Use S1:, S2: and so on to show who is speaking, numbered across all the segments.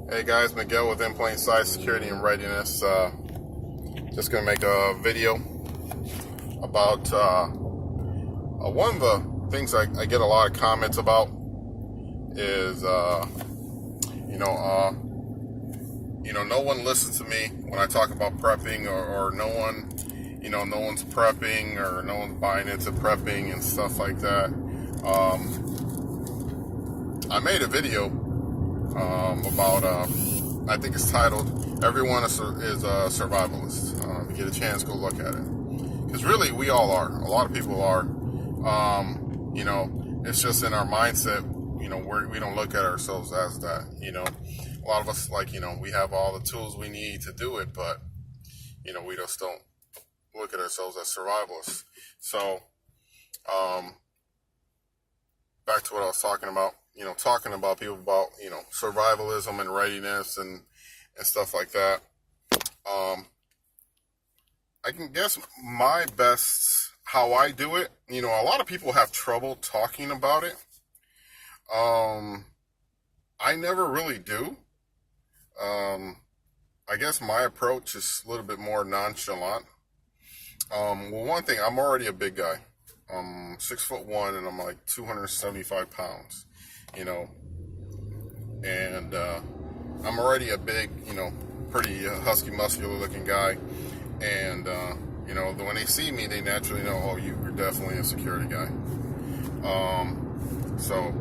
S1: Hey guys, Miguel with In Plain Sight Security and Readiness. Just going to make a video about one of the things I get a lot of comments about is, no one listens to me when I talk about prepping, or no one's prepping, or no one's buying into prepping and stuff like that. I made a video about, I think it's titled, Everyone is a Survivalist. If you get a chance, go look at it. Because really, we all are. A lot of people are. It's just in our mindset, we don't look at ourselves as that. A lot of us, we have all the tools we need to do it, but, we just don't look at ourselves as survivalists. So, back to what I was talking about. Talking about people about, survivalism and readiness and stuff like that. I can guess my best, how I do it. A lot of people have trouble talking about it. I never really do. I guess my approach is a little bit more nonchalant. One thing, I'm already a big guy. I'm 6'1" and I'm like 275 pounds. And I'm already a big, pretty husky, muscular looking guy. And, when they see me, they naturally know, oh, you're definitely a security guy. So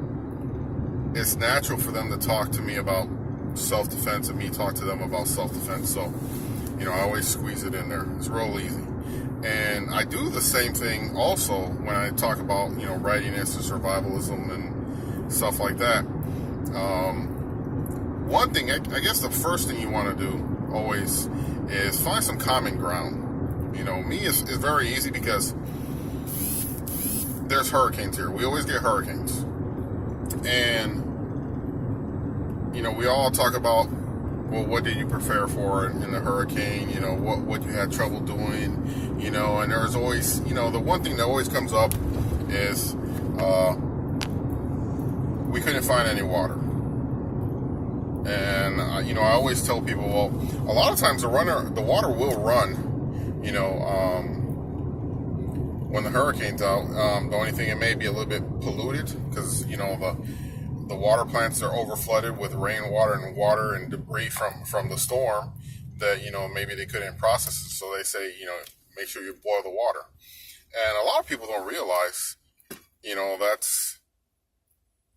S1: it's natural for them to talk to me about self-defense and me talk to them about self-defense. So, I always squeeze it in there. It's real easy. And I do the same thing also when I talk about, readiness and survivalism and stuff like that. One thing, I guess the first thing you want to do always is find some common ground. Me is very easy because there's hurricanes here. We always get hurricanes. And, we all talk about, well, what did you prepare for in the hurricane? What you had trouble doing, and there's always, the one thing that always comes up is, we couldn't find any water. And, I always tell people, well, a lot of times the water will run, when the hurricane's out. The only thing, it may be a little bit polluted because, the water plants are over flooded with rainwater and water and debris from the storm that, maybe they couldn't process it. So they say, make sure you boil the water. And a lot of people don't realize, that's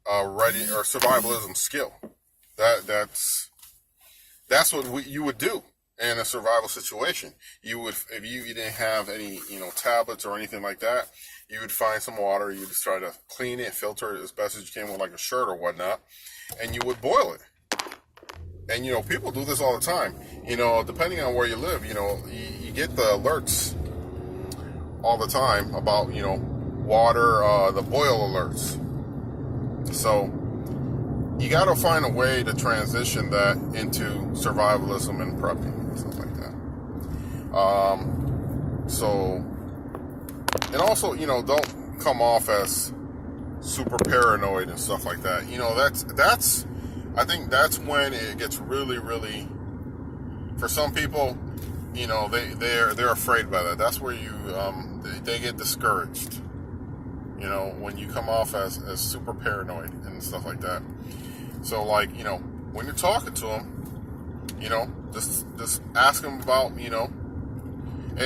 S1: ready or survivalism skill. That's what you would do in a survival situation. You would, if you didn't have any, tablets or anything like that, you would find some water, you just try to clean it, filter it as best as you can with like a shirt or whatnot, and you would boil it. And, people do this all the time. Depending on where you live, you get the alerts all the time about, water, the boil alerts. So you got to find a way to transition that into survivalism and prepping and stuff like that. And also, don't come off as super paranoid and stuff like that. I think that's when it gets really, really, for some people, they're afraid by that. That's where they get discouraged, when you come off as super paranoid and stuff like that. So, when you're talking to them, just ask them about, hey,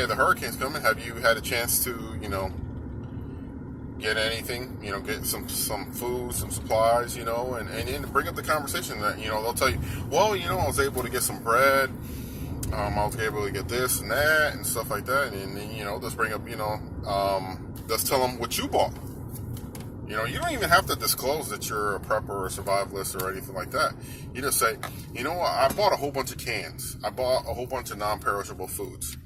S1: the hurricane's coming. Have you had a chance to, get anything, get some food, some supplies, and bring up the conversation that, they'll tell you, well, I was able to get some bread. I was able to get this and that and stuff like that. And then, just bring up, just tell them what you bought. You don't even have to disclose that you're a prepper or a survivalist or anything like that. You just say, I bought a whole bunch of cans. I bought a whole bunch of non-perishable foods.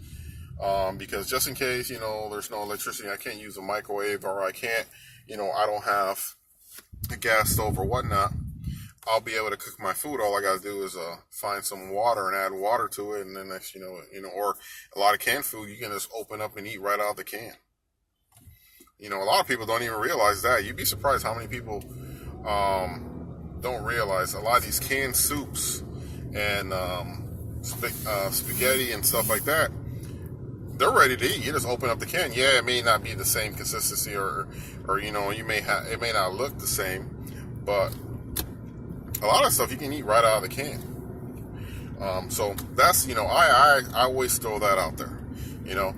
S1: Because just in case, there's no electricity, I can't use a microwave, or I can't, I don't have a gas stove or whatnot, I'll be able to cook my food. All I got to do is find some water and add water to it. And then next, or a lot of canned food, you can just open up and eat right out of the can. A lot of people don't even realize that. You'd be surprised how many people don't realize a lot of these canned soups and spaghetti and stuff like that, they're ready to eat. You just open up the can. Yeah, it may not be the same consistency, or you know, it may not look the same, but a lot of stuff you can eat right out of the can. So that's, you know, I always throw that out there, you know,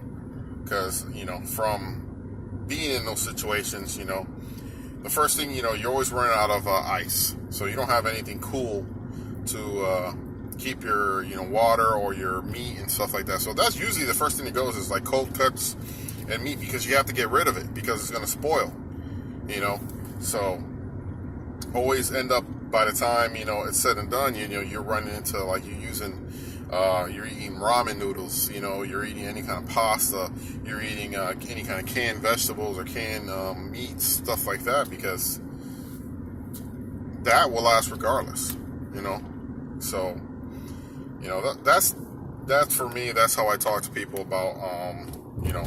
S1: because, you know, from being in those situations, you know, the first thing, you know, you're always running out of ice, so you don't have anything cool to keep your, you know, water or your meat and stuff like that. So that's usually the first thing that goes, is like cold cuts and meat, because you have to get rid of it because it's going to spoil, you know. So always end up, by the time, you know, it's said and done, you know, you're running into, like, you're eating ramen noodles, you know, you're eating any kind of pasta, you're eating any kind of canned vegetables or canned meats, stuff like that, because that will last regardless, you know. So, you know, that's for me. That's how I talk to people about, you know,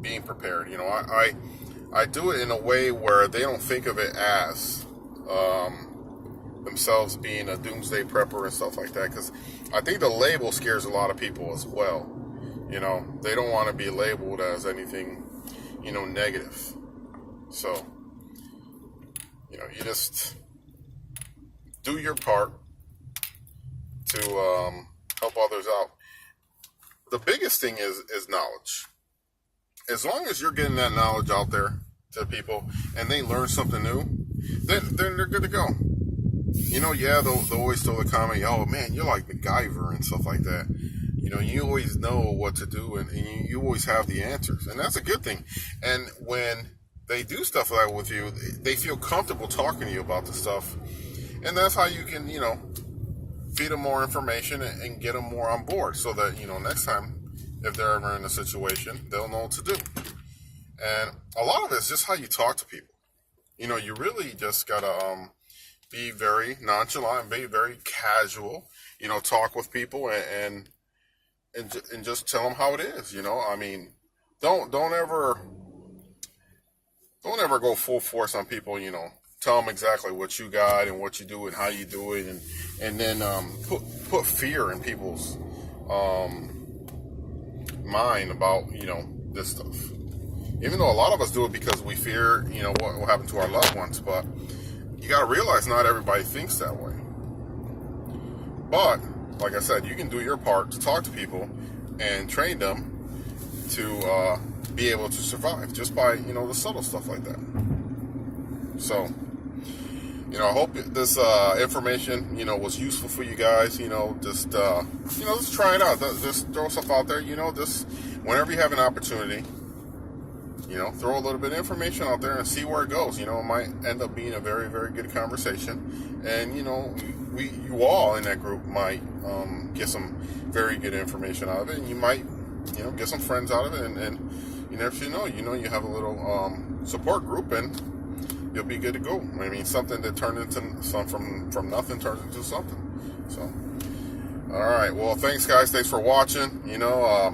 S1: being prepared. You know, I do it in a way where they don't think of it as themselves being a doomsday prepper and stuff like that, because I think the label scares a lot of people as well. You know, they don't want to be labeled as anything, you know, negative. So, you know, you just do your part to help others out. The biggest thing is knowledge. As long as you're getting that knowledge out there to people and they learn something new, then they're good to go. You know, yeah, they'll always throw the comment, oh man, you're like MacGyver and stuff like that. You know, you always know what to do, and you always have the answers, and that's a good thing. And when they do stuff like that with you, they feel comfortable talking to you about the stuff, and that's how you can, you know, feed them more information and get them more on board, so that, you know, next time, if they're ever in a situation, they'll know what to do. And a lot of it's just how you talk to people. You know, you really just gotta be very nonchalant, be very casual. You know, talk with people and just tell them how it is. You know, I mean, don't ever go full force on people. You know, tell them exactly what you got and what you do and how you do it, and then put fear in people's mind about, you know, this stuff. Even though a lot of us do it because we fear, you know, what will happen to our loved ones, but you got to realize not everybody thinks that way. But like I said, you can do your part to talk to people and train them to be able to survive just by, you know, the subtle stuff like that. So, you know, I hope this information, you know, was useful for you guys. You know, just try it out. Just throw stuff out there. You know, just whenever you have an opportunity, you know, throw a little bit of information out there and see where it goes. You know, it might end up being a very, very good conversation. And, you know, you all in that group might get some very good information out of it. And you might, you know, get some friends out of it. And you never you have a little support group, and you'll be good to go. I mean, something that turned into from nothing turns into something. So, all right. Well, thanks, guys. Thanks for watching. You know,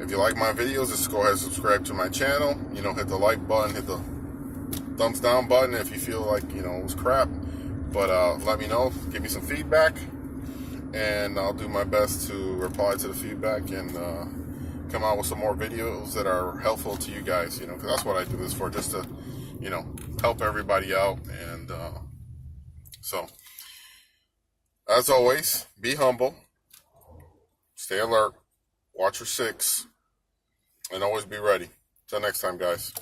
S1: if you like my videos, just go ahead and subscribe to my channel. You know, hit the like button, hit the thumbs down button if you feel like, you know, it was crap. But let me know, give me some feedback, and I'll do my best to reply to the feedback and come out with some more videos that are helpful to you guys. You know, because that's what I do this for, just to, you know, help everybody out. And so, as always, be humble, stay alert, watch your six, and always be ready. Till next time, guys.